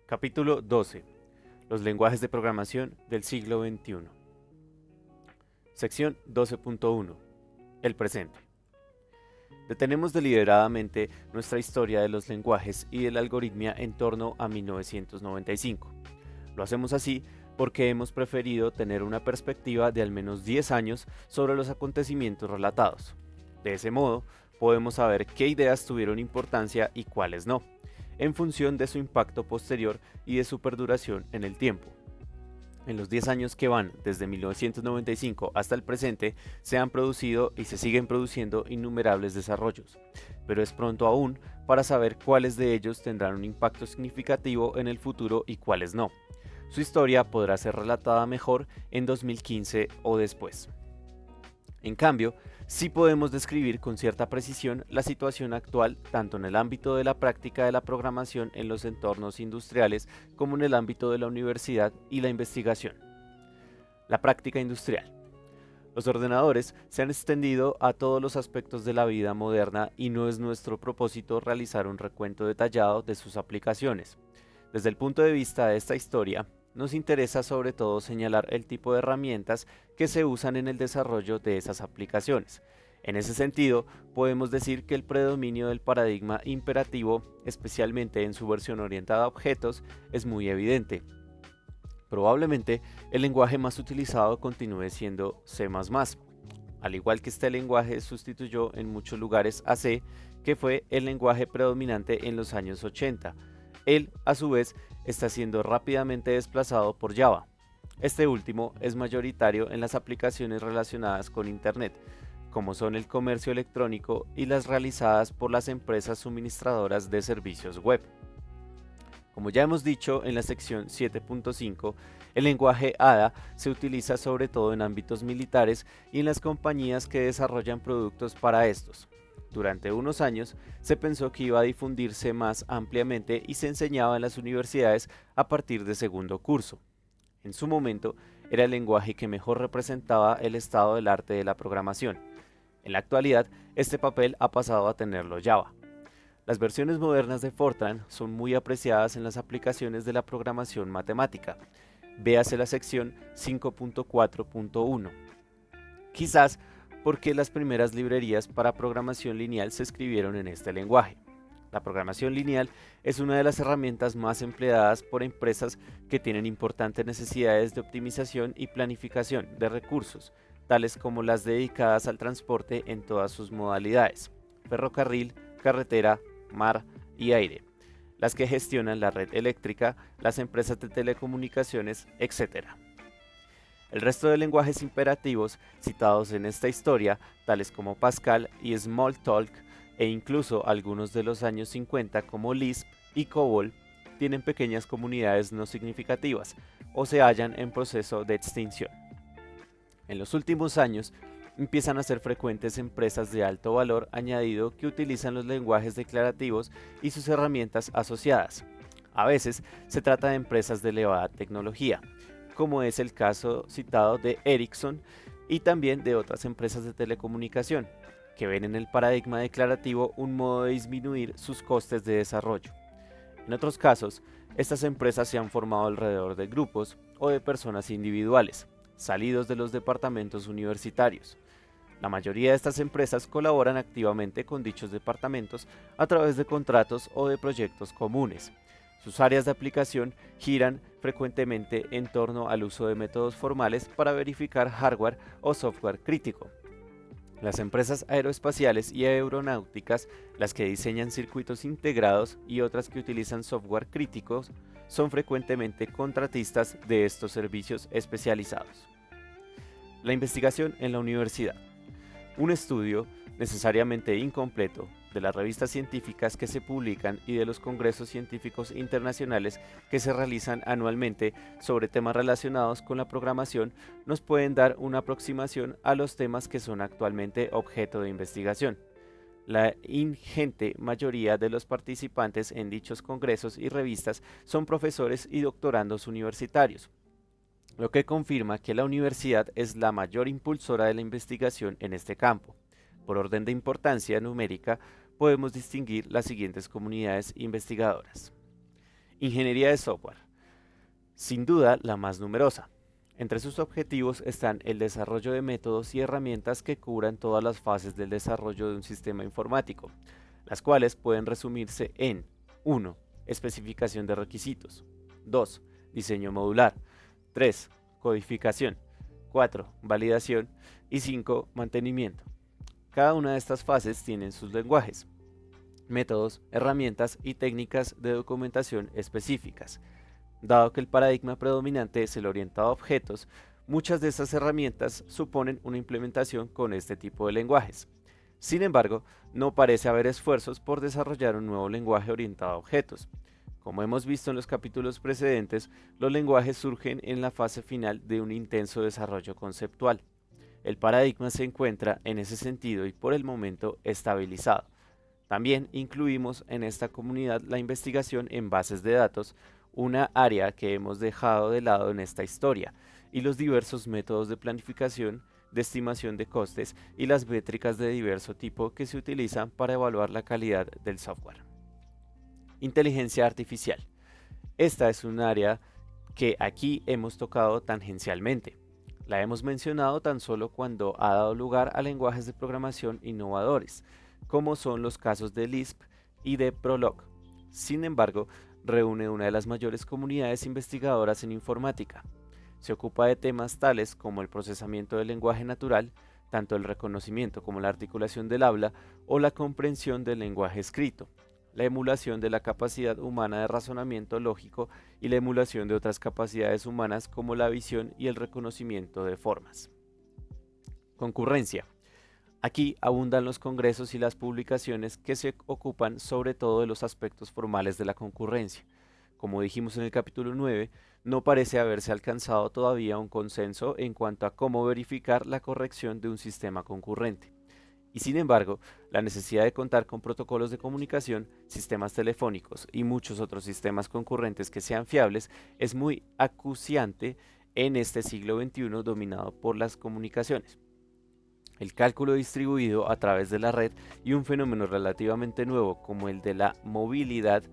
Capítulo 12. Los lenguajes de programación del siglo XXI. Sección 12.1. El presente. Detenemos deliberadamente nuestra historia de los lenguajes y de la algoritmia en torno a 1995. Lo hacemos así porque hemos preferido tener una perspectiva de al menos 10 años sobre los acontecimientos relatados. De ese modo, podemos saber qué ideas tuvieron importancia y cuáles no, en función de su impacto posterior y de su perduración en el tiempo. En los 10 años que van desde 1995 hasta el presente, se han producido y se siguen produciendo innumerables desarrollos, pero es pronto aún para saber cuáles de ellos tendrán un impacto significativo en el futuro y cuáles no. Su historia podrá ser relatada mejor en 2015 o después. En cambio, sí podemos describir con cierta precisión la situación actual tanto en el ámbito de la práctica de la programación en los entornos industriales como en el ámbito de la universidad y la investigación. La práctica industrial. Los ordenadores se han extendido a todos los aspectos de la vida moderna y no es nuestro propósito realizar un recuento detallado de sus aplicaciones. Desde el punto de vista de esta historia, nos interesa sobre todo señalar el tipo de herramientas que se usan en el desarrollo de esas aplicaciones. En ese sentido, podemos decir que el predominio del paradigma imperativo, especialmente en su versión orientada a objetos, es muy evidente. Probablemente el lenguaje más utilizado continúe siendo C++. Al igual que este lenguaje sustituyó en muchos lugares a C, que fue el lenguaje predominante en los años 80. Él, a su vez, está siendo rápidamente desplazado por Java. Este último es mayoritario en las aplicaciones relacionadas con Internet, como son el comercio electrónico y las realizadas por las empresas suministradoras de servicios web. Como ya hemos dicho en la sección 7.5, el lenguaje ADA se utiliza sobre todo en ámbitos militares y en las compañías que desarrollan productos para estos. Durante unos años se pensó que iba a difundirse más ampliamente y se enseñaba en las universidades a partir de segundo curso. En su momento era el lenguaje que mejor representaba el estado del arte de la programación. En la actualidad, este papel ha pasado a tenerlo Java. Las versiones modernas de Fortran son muy apreciadas en las aplicaciones de la programación matemática. Véase la sección 5.4.1. Quizás porque las primeras librerías para programación lineal se escribieron en este lenguaje. La programación lineal es una de las herramientas más empleadas por empresas que tienen importantes necesidades de optimización y planificación de recursos, tales como las dedicadas al transporte en todas sus modalidades: ferrocarril, carretera, mar y aire, las que gestionan la red eléctrica, las empresas de telecomunicaciones, etc. El resto de lenguajes imperativos citados en esta historia, tales como Pascal y Smalltalk, e incluso algunos de los años 50 como Lisp y COBOL, tienen pequeñas comunidades no significativas o se hallan en proceso de extinción. En los últimos años, empiezan a ser frecuentes empresas de alto valor añadido que utilizan los lenguajes declarativos y sus herramientas asociadas. A veces se trata de empresas de elevada tecnología, como es el caso citado de Ericsson y también de otras empresas de telecomunicación, que ven en el paradigma declarativo un modo de disminuir sus costes de desarrollo. En otros casos, estas empresas se han formado alrededor de grupos o de personas individuales, salidos de los departamentos universitarios. La mayoría de estas empresas colaboran activamente con dichos departamentos a través de contratos o de proyectos comunes. Sus áreas de aplicación giran frecuentemente en torno al uso de métodos formales para verificar hardware o software crítico. Las empresas aeroespaciales y aeronáuticas, las que diseñan circuitos integrados y otras que utilizan software críticos, son frecuentemente contratistas de estos servicios especializados. La investigación en la universidad. Un estudio, necesariamente incompleto, de las revistas científicas que se publican y de los congresos científicos internacionales que se realizan anualmente sobre temas relacionados con la programación nos pueden dar una aproximación a los temas que son actualmente objeto de investigación. La ingente mayoría de los participantes en dichos congresos y revistas son profesores y doctorandos universitarios, lo que confirma que la universidad es la mayor impulsora de la investigación en este campo. Por orden de importancia numérica, podemos distinguir las siguientes comunidades investigadoras: Ingeniería de software. Sin duda la más numerosa. Entre sus objetivos están el desarrollo de métodos y herramientas que cubran todas las fases del desarrollo de un sistema informático, las cuales pueden resumirse en 1. Especificación de requisitos. 2. Diseño modular. 3. Codificación. 4. Validación. Y 5. Mantenimiento. Cada una de estas fases tienen sus lenguajes, métodos, herramientas y técnicas de documentación específicas. Dado que el paradigma predominante es el orientado a objetos, muchas de estas herramientas suponen una implementación con este tipo de lenguajes. Sin embargo, no parece haber esfuerzos por desarrollar un nuevo lenguaje orientado a objetos. Como hemos visto en los capítulos precedentes, los lenguajes surgen en la fase final de un intenso desarrollo conceptual. El paradigma se encuentra en ese sentido y por el momento estabilizado. También incluimos en esta comunidad la investigación en bases de datos, una área que hemos dejado de lado en esta historia, y los diversos métodos de planificación, de estimación de costes y las métricas de diverso tipo que se utilizan para evaluar la calidad del software. Inteligencia artificial. Esta es un área que aquí hemos tocado tangencialmente. La hemos mencionado tan solo cuando ha dado lugar a lenguajes de programación innovadores, como son los casos de Lisp y de Prolog. Sin embargo, reúne una de las mayores comunidades investigadoras en informática. Se ocupa de temas tales como el procesamiento del lenguaje natural, tanto el reconocimiento como la articulación del habla o la comprensión del lenguaje escrito, la emulación de la capacidad humana de razonamiento lógico y la emulación de otras capacidades humanas como la visión y el reconocimiento de formas. Concurrencia. Aquí abundan los congresos y las publicaciones que se ocupan sobre todo de los aspectos formales de la concurrencia. Como dijimos en el capítulo 9, no parece haberse alcanzado todavía un consenso en cuanto a cómo verificar la corrección de un sistema concurrente. Y sin embargo, la necesidad de contar con protocolos de comunicación, sistemas telefónicos y muchos otros sistemas concurrentes que sean fiables es muy acuciante en este siglo XXI dominado por las comunicaciones. El cálculo distribuido a través de la red y un fenómeno relativamente nuevo como el de la movilidad,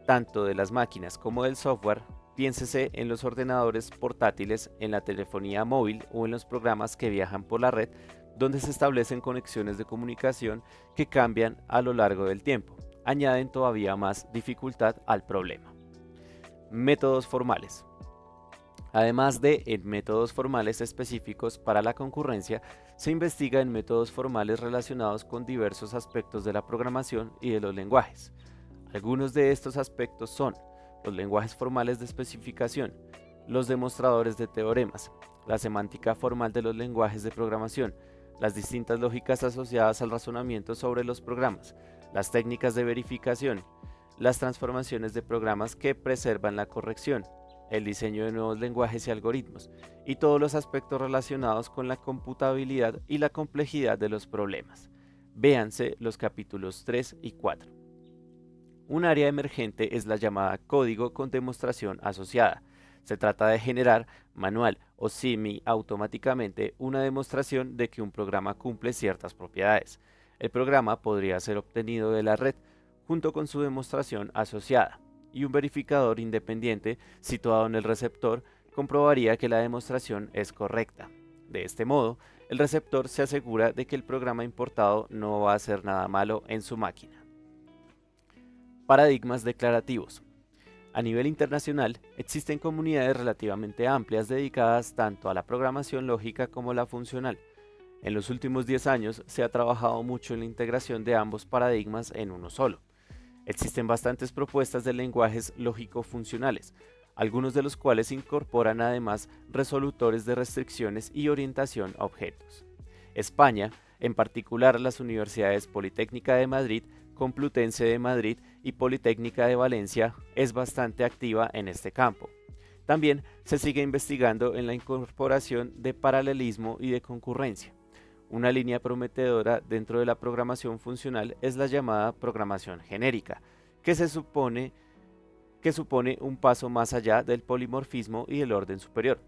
tanto de las máquinas como del software, piénsese en los ordenadores portátiles, en la telefonía móvil o en los programas que viajan por la red, donde se establecen conexiones de comunicación que cambian a lo largo del tiempo, añaden todavía más dificultad al problema. Métodos formales. Además de en métodos formales específicos para la concurrencia, se investiga en métodos formales relacionados con diversos aspectos de la programación y de los lenguajes. Algunos de estos aspectos son los lenguajes formales de especificación, los demostradores de teoremas, la semántica formal de los lenguajes de programación, las distintas lógicas asociadas al razonamiento sobre los programas, las técnicas de verificación, las transformaciones de programas que preservan la corrección, el diseño de nuevos lenguajes y algoritmos, y todos los aspectos relacionados con la computabilidad y la complejidad de los problemas. Véanse los capítulos 3 y 4. Un área emergente es la llamada código con demostración asociada. Se trata de generar, manual o semi-automáticamente, una demostración de que un programa cumple ciertas propiedades. El programa podría ser obtenido de la red, junto con su demostración asociada, y un verificador independiente situado en el receptor comprobaría que la demostración es correcta. De este modo, el receptor se asegura de que el programa importado no va a hacer nada malo en su máquina. Paradigmas declarativos. A nivel internacional, existen comunidades relativamente amplias dedicadas tanto a la programación lógica como la funcional. En los últimos 10 años se ha trabajado mucho en la integración de ambos paradigmas en uno solo. Existen bastantes propuestas de lenguajes lógico-funcionales, algunos de los cuales incorporan además resolutores de restricciones y orientación a objetos. España, en particular las universidades Politécnica de Madrid, Complutense de Madrid y Politécnica de Valencia, es bastante activa en este campo. También se sigue investigando en la incorporación de paralelismo y de concurrencia. Una línea prometedora dentro de la programación funcional es la llamada programación genérica, que supone un paso más allá del polimorfismo y del orden superior.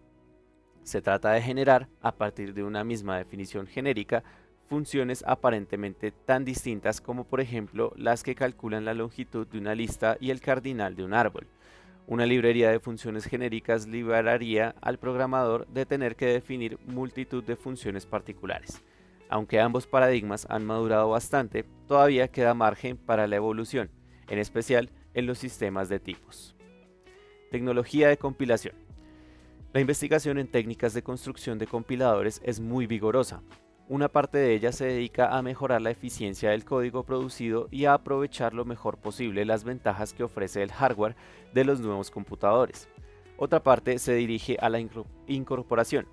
Se trata de generar, a partir de una misma definición genérica, funciones aparentemente tan distintas como por ejemplo las que calculan la longitud de una lista y el cardinal de un árbol. Una librería de funciones genéricas liberaría al programador de tener que definir multitud de funciones particulares. Aunque ambos paradigmas han madurado bastante, todavía queda margen para la evolución, en especial en los sistemas de tipos. Tecnología de compilación. La investigación en técnicas de construcción de compiladores es muy vigorosa. Una parte de ella se dedica a mejorar la eficiencia del código producido y a aprovechar lo mejor posible las ventajas que ofrece el hardware de los nuevos computadores. Otra parte se dirige a la incorporación,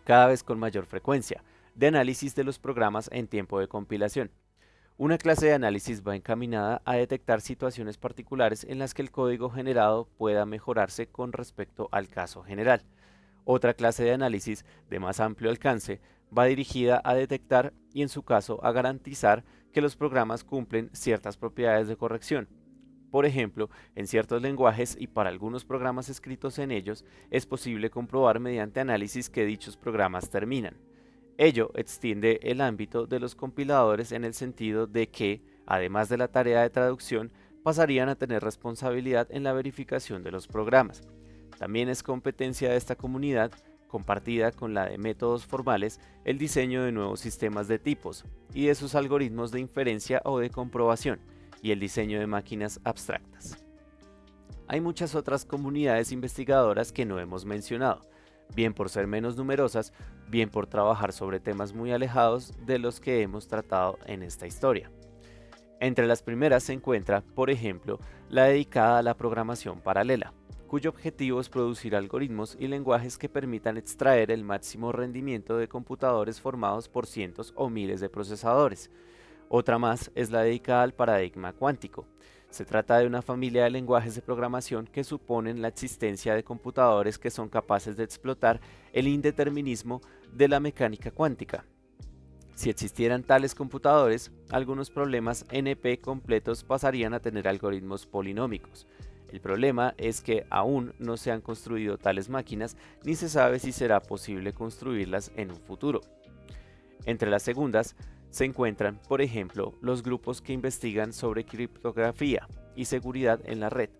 cada vez con mayor frecuencia, de análisis de los programas en tiempo de compilación. Una clase de análisis va encaminada a detectar situaciones particulares en las que el código generado pueda mejorarse con respecto al caso general. Otra clase de análisis, de más amplio alcance, va dirigida a detectar y en su caso a garantizar que los programas cumplen ciertas propiedades de corrección. Por ejemplo, en ciertos lenguajes y para algunos programas escritos en ellos, es posible comprobar mediante análisis que dichos programas terminan. Ello extiende el ámbito de los compiladores en el sentido de que, además de la tarea de traducción, pasarían a tener responsabilidad en la verificación de los programas. También es competencia de esta comunidad, compartida con la de métodos formales, el diseño de nuevos sistemas de tipos y de sus algoritmos de inferencia o de comprobación, y el diseño de máquinas abstractas. Hay muchas otras comunidades investigadoras que no hemos mencionado, bien por ser menos numerosas, bien por trabajar sobre temas muy alejados de los que hemos tratado en esta historia. Entre las primeras se encuentra, por ejemplo, la dedicada a la programación paralela, cuyo objetivo es producir algoritmos y lenguajes que permitan extraer el máximo rendimiento de computadores formados por cientos o miles de procesadores. Otra más es la dedicada al paradigma cuántico. Se trata de una familia de lenguajes de programación que suponen la existencia de computadores que son capaces de explotar el indeterminismo de la mecánica cuántica. Si existieran tales computadores, algunos problemas NP completos pasarían a tener algoritmos polinómicos. El problema es que aún no se han construido tales máquinas ni se sabe si será posible construirlas en un futuro. Entre las segundas se encuentran, por ejemplo, los grupos que investigan sobre criptografía y seguridad en la red,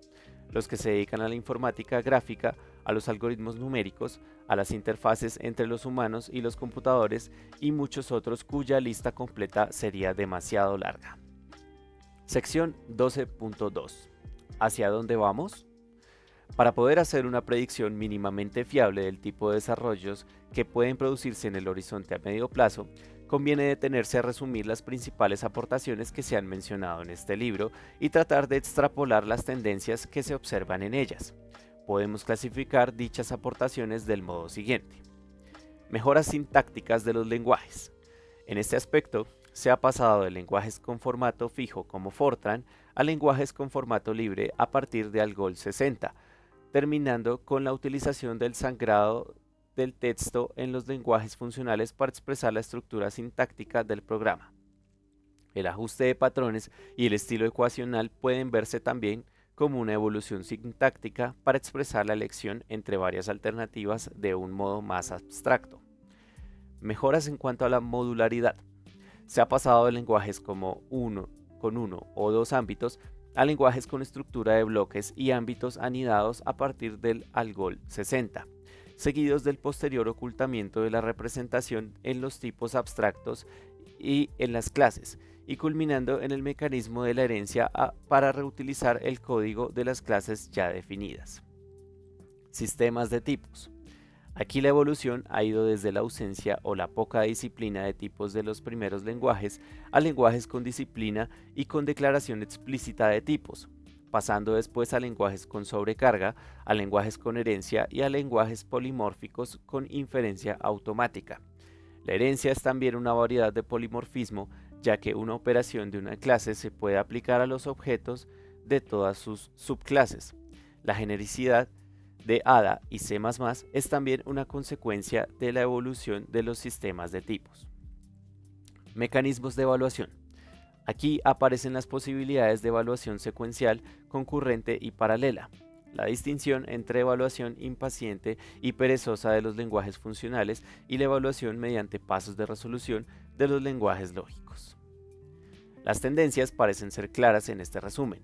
los que se dedican a la informática gráfica, a los algoritmos numéricos, a las interfaces entre los humanos y los computadores y muchos otros cuya lista completa sería demasiado larga. Sección 12.2. ¿Hacia dónde vamos? Para poder hacer una predicción mínimamente fiable del tipo de desarrollos que pueden producirse en el horizonte a medio plazo, conviene detenerse a resumir las principales aportaciones que se han mencionado en este libro y tratar de extrapolar las tendencias que se observan en ellas. Podemos clasificar dichas aportaciones del modo siguiente. Mejoras sintácticas de los lenguajes. En este aspecto, se ha pasado de lenguajes con formato fijo como Fortran a lenguajes con formato libre a partir de Algol 60, terminando con la utilización del sangrado del texto en los lenguajes funcionales para expresar la estructura sintáctica del programa. El ajuste de patrones y el estilo ecuacional pueden verse también como una evolución sintáctica para expresar la elección entre varias alternativas de un modo más abstracto. Mejoras en cuanto a la modularidad. Se ha pasado de lenguajes como con uno o dos ámbitos a lenguajes con estructura de bloques y ámbitos anidados a partir del Algol 60, seguidos del posterior ocultamiento de la representación en los tipos abstractos y en las clases, y culminando en el mecanismo de la herencia para reutilizar el código de las clases ya definidas. Sistemas de tipos. Aquí la evolución ha ido desde la ausencia o la poca disciplina de tipos de los primeros lenguajes a lenguajes con disciplina y con declaración explícita de tipos, pasando después a lenguajes con sobrecarga, a lenguajes con herencia y a lenguajes polimórficos con inferencia automática. La herencia es también una variedad de polimorfismo, ya que una operación de una clase se puede aplicar a los objetos de todas sus subclases. La genericidad de Ada y C++ es también una consecuencia de la evolución de los sistemas de tipos. Mecanismos de evaluación. Aquí aparecen las posibilidades de evaluación secuencial, concurrente y paralela. la distinción entre evaluación impaciente y perezosa de los lenguajes funcionales y la evaluación mediante pasos de resolución de los lenguajes lógicos. Las tendencias parecen ser claras en este resumen.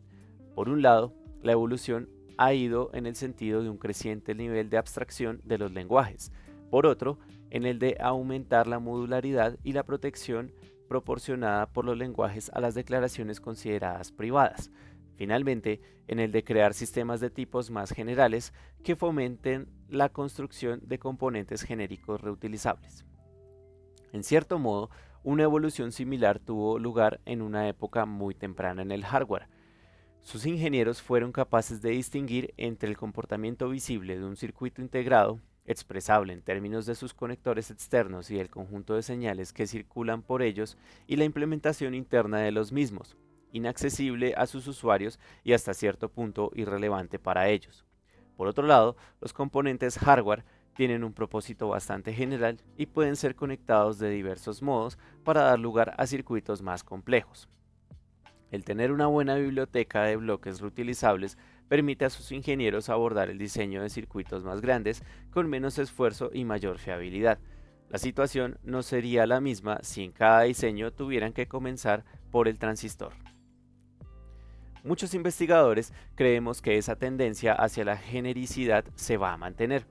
Por un lado, la evolución ha ido en el sentido de un creciente nivel de abstracción de los lenguajes. Por otro, en el de aumentar la modularidad y la protección proporcionada por los lenguajes a las declaraciones consideradas privadas. Finalmente, en el de crear sistemas de tipos más generales que fomenten la construcción de componentes genéricos reutilizables. En cierto modo, una evolución similar tuvo lugar en una época muy temprana en el hardware. Sus ingenieros fueron capaces de distinguir entre el comportamiento visible de un circuito integrado, expresable en términos de sus conectores externos y el conjunto de señales que circulan por ellos, y la implementación interna de los mismos, inaccesible a sus usuarios y hasta cierto punto irrelevante para ellos. Por otro lado, los componentes hardware tienen un propósito bastante general y pueden ser conectados de diversos modos para dar lugar a circuitos más complejos. El tener una buena biblioteca de bloques reutilizables permite a sus ingenieros abordar el diseño de circuitos más grandes con menos esfuerzo y mayor fiabilidad. La situación no sería la misma si en cada diseño tuvieran que comenzar por el transistor. Muchos investigadores creemos que esa tendencia hacia la genericidad se va a mantener.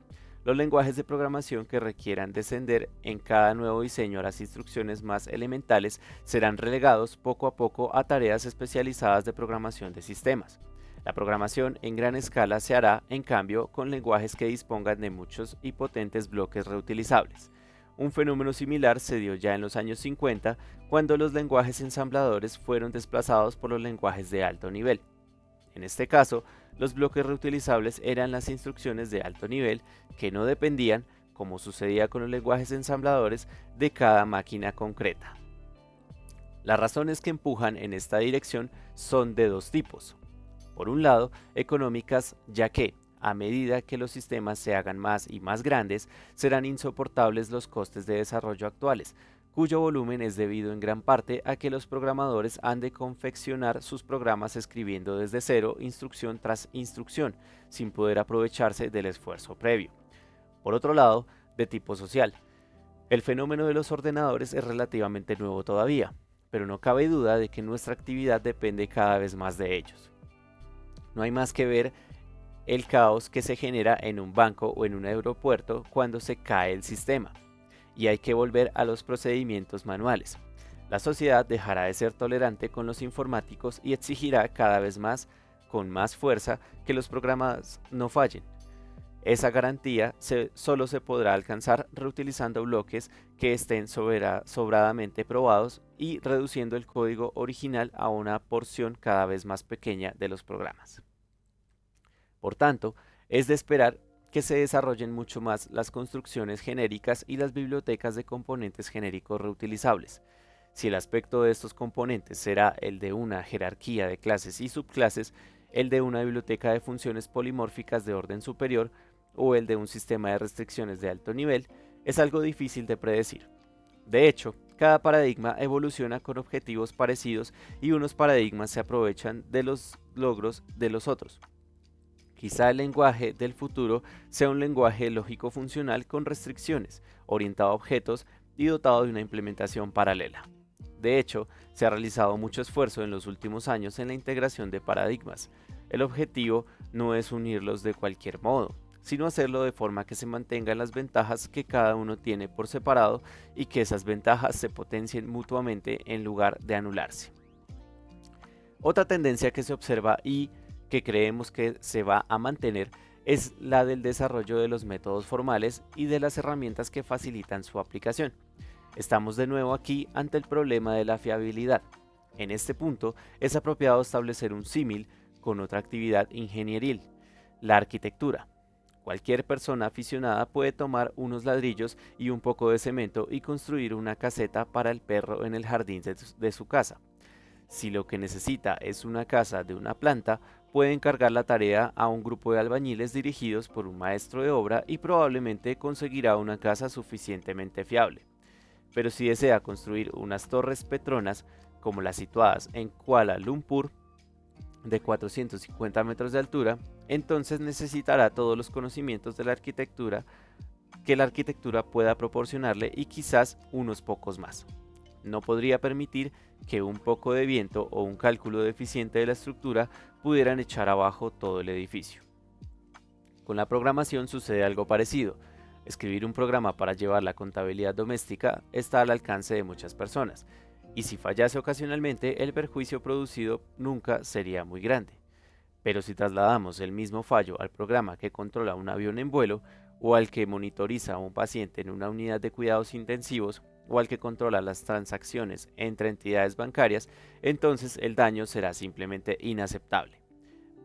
Los lenguajes de programación que requieran descender en cada nuevo diseño a las instrucciones más elementales serán relegados poco a poco a tareas especializadas de programación de sistemas. La programación en gran escala se hará, en cambio, con lenguajes que dispongan de muchos y potentes bloques reutilizables. Un fenómeno similar se dio ya en los años 50, cuando los lenguajes ensambladores fueron desplazados por los lenguajes de alto nivel. En este caso, los bloques reutilizables eran las instrucciones de alto nivel que no dependían, como sucedía con los lenguajes ensambladores, de cada máquina concreta. Las razones que empujan en esta dirección son de dos tipos. Por un lado, económicas, ya que, a medida que los sistemas se hagan más y más grandes, serán insoportables los costes de desarrollo actuales, cuyo volumen es debido en gran parte a que los programadores han de confeccionar sus programas escribiendo desde cero instrucción tras instrucción, sin poder aprovecharse del esfuerzo previo. Por otro lado, de tipo social. El fenómeno de los ordenadores es relativamente nuevo todavía, pero no cabe duda de que nuestra actividad depende cada vez más de ellos. No hay más que ver el caos que se genera en un banco o en un aeropuerto cuando se cae el sistema, y hay que volver a los procedimientos manuales. La sociedad dejará de ser tolerante con los informáticos y exigirá cada vez más, con más fuerza, que los programas no fallen. Esa garantía solo se podrá alcanzar reutilizando bloques que estén sobradamente probados y reduciendo el código original a una porción cada vez más pequeña de los programas. Por tanto, es de esperar que se desarrollen mucho más las construcciones genéricas y las bibliotecas de componentes genéricos reutilizables. Si el aspecto de estos componentes será el de una jerarquía de clases y subclases, el de una biblioteca de funciones polimórficas de orden superior o el de un sistema de restricciones de alto nivel, es algo difícil de predecir. De hecho, cada paradigma evoluciona con objetivos parecidos y unos paradigmas se aprovechan de los logros de los otros. Quizá el lenguaje del futuro sea un lenguaje lógico-funcional con restricciones, orientado a objetos y dotado de una implementación paralela. De hecho, se ha realizado mucho esfuerzo en los últimos años en la integración de paradigmas. El objetivo no es unirlos de cualquier modo, sino hacerlo de forma que se mantengan las ventajas que cada uno tiene por separado y que esas ventajas se potencien mutuamente en lugar de anularse. Otra tendencia que se observa y que creemos que se va a mantener es la del desarrollo de los métodos formales y de las herramientas que facilitan su aplicación. Estamos de nuevo aquí ante el problema de la fiabilidad. En este punto es apropiado establecer un símil con otra actividad ingenieril, la arquitectura. Cualquier persona aficionada puede tomar unos ladrillos y un poco de cemento y construir una caseta para el perro en el jardín de su casa. Si lo que necesita es una casa de una planta, puede encargar la tarea a un grupo de albañiles dirigidos por un maestro de obra y probablemente conseguirá una casa suficientemente fiable. Pero si desea construir unas torres petronas, como las situadas en Kuala Lumpur, de 450 metros de altura, entonces necesitará todos los conocimientos de la arquitectura que la arquitectura pueda proporcionarle y quizás unos pocos más. No podría permitir que un poco de viento o un cálculo deficiente de la estructura pudieran echar abajo todo el edificio. Con la programación sucede algo parecido. Escribir un programa para llevar la contabilidad doméstica está al alcance de muchas personas, y si fallase ocasionalmente, el perjuicio producido nunca sería muy grande. Pero si trasladamos el mismo fallo al programa que controla un avión en vuelo, o al que monitoriza a un paciente en una unidad de cuidados intensivos, o al que controla las transacciones entre entidades bancarias, entonces el daño será simplemente inaceptable.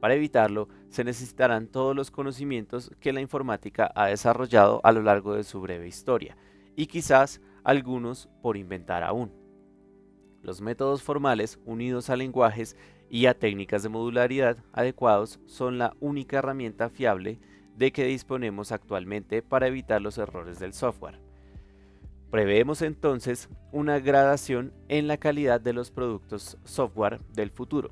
Para evitarlo, se necesitarán todos los conocimientos que la informática ha desarrollado a lo largo de su breve historia, y quizás algunos por inventar aún. Los métodos formales, unidos a lenguajes y a técnicas de modularidad adecuados, son la única herramienta fiable de que disponemos actualmente para evitar los errores del software. Preveemos entonces una gradación en la calidad de los productos software del futuro.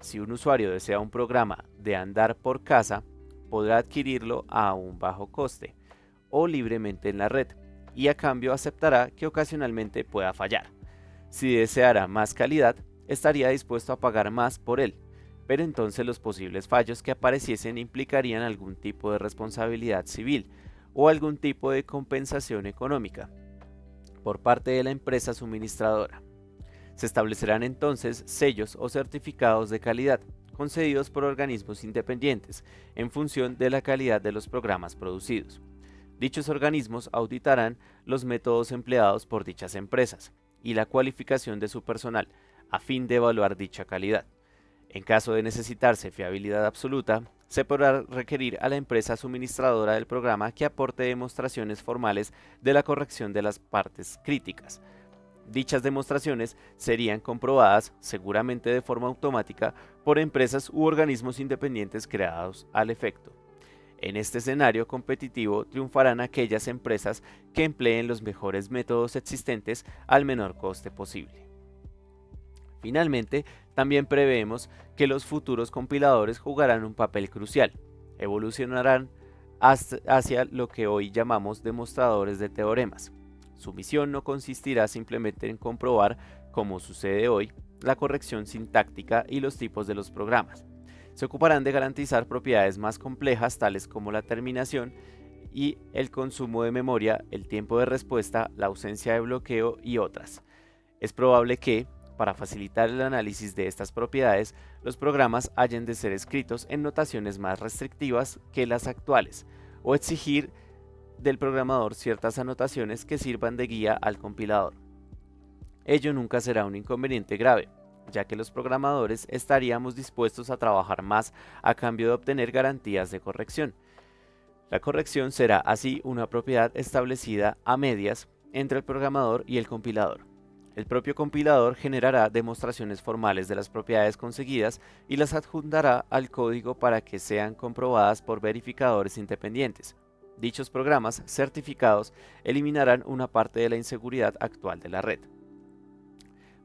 Si un usuario desea un programa de andar por casa, podrá adquirirlo a un bajo coste o libremente en la red, y a cambio aceptará que ocasionalmente pueda fallar. Si deseara más calidad, estaría dispuesto a pagar más por él, pero entonces los posibles fallos que apareciesen implicarían algún tipo de responsabilidad civil o algún tipo de compensación económica por parte de la empresa suministradora. Se establecerán entonces sellos o certificados de calidad, concedidos por organismos independientes, en función de la calidad de los programas producidos. Dichos organismos auditarán los métodos empleados por dichas empresas y la cualificación de su personal, a fin de evaluar dicha calidad. En caso de necesitarse fiabilidad absoluta, se podrá requerir a la empresa suministradora del programa que aporte demostraciones formales de la corrección de las partes críticas. Dichas demostraciones serían comprobadas, seguramente de forma automática, por empresas u organismos independientes creados al efecto. En este escenario competitivo triunfarán aquellas empresas que empleen los mejores métodos existentes al menor coste posible. Finalmente, también preveemos que los futuros compiladores jugarán un papel crucial. Evolucionarán hacia lo que hoy llamamos demostradores de teoremas. Su misión no consistirá simplemente en comprobar, como sucede hoy, la corrección sintáctica y los tipos de los programas. Se ocuparán de garantizar propiedades más complejas, tales como la terminación y el consumo de memoria, el tiempo de respuesta, la ausencia de bloqueo y otras. Es probable que, para facilitar el análisis de estas propiedades, los programas hayan de ser escritos en notaciones más restrictivas que las actuales, o exigir del programador ciertas anotaciones que sirvan de guía al compilador. Ello nunca será un inconveniente grave, ya que los programadores estaríamos dispuestos a trabajar más a cambio de obtener garantías de corrección. La corrección será así una propiedad establecida a medias entre el programador y el compilador. El propio compilador generará demostraciones formales de las propiedades conseguidas y las adjuntará al código para que sean comprobadas por verificadores independientes. Dichos programas certificados eliminarán una parte de la inseguridad actual de la red.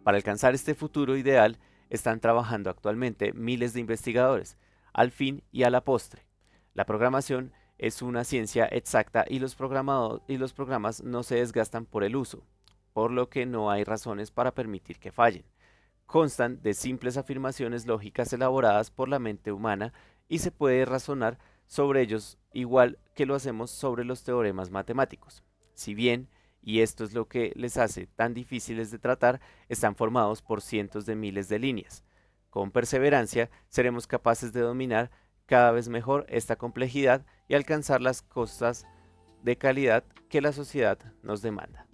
Para alcanzar este futuro ideal, están trabajando actualmente miles de investigadores, al fin y a la postre. La programación es una ciencia exacta y los programas no se desgastan por el uso, por lo que no hay razones para permitir que fallen. Constan de simples afirmaciones lógicas elaboradas por la mente humana y se puede razonar sobre ellos igual que lo hacemos sobre los teoremas matemáticos. Si bien, y esto es lo que les hace tan difíciles de tratar, están formados por cientos de miles de líneas. Con perseverancia seremos capaces de dominar cada vez mejor esta complejidad y alcanzar las cosas de calidad que la sociedad nos demanda.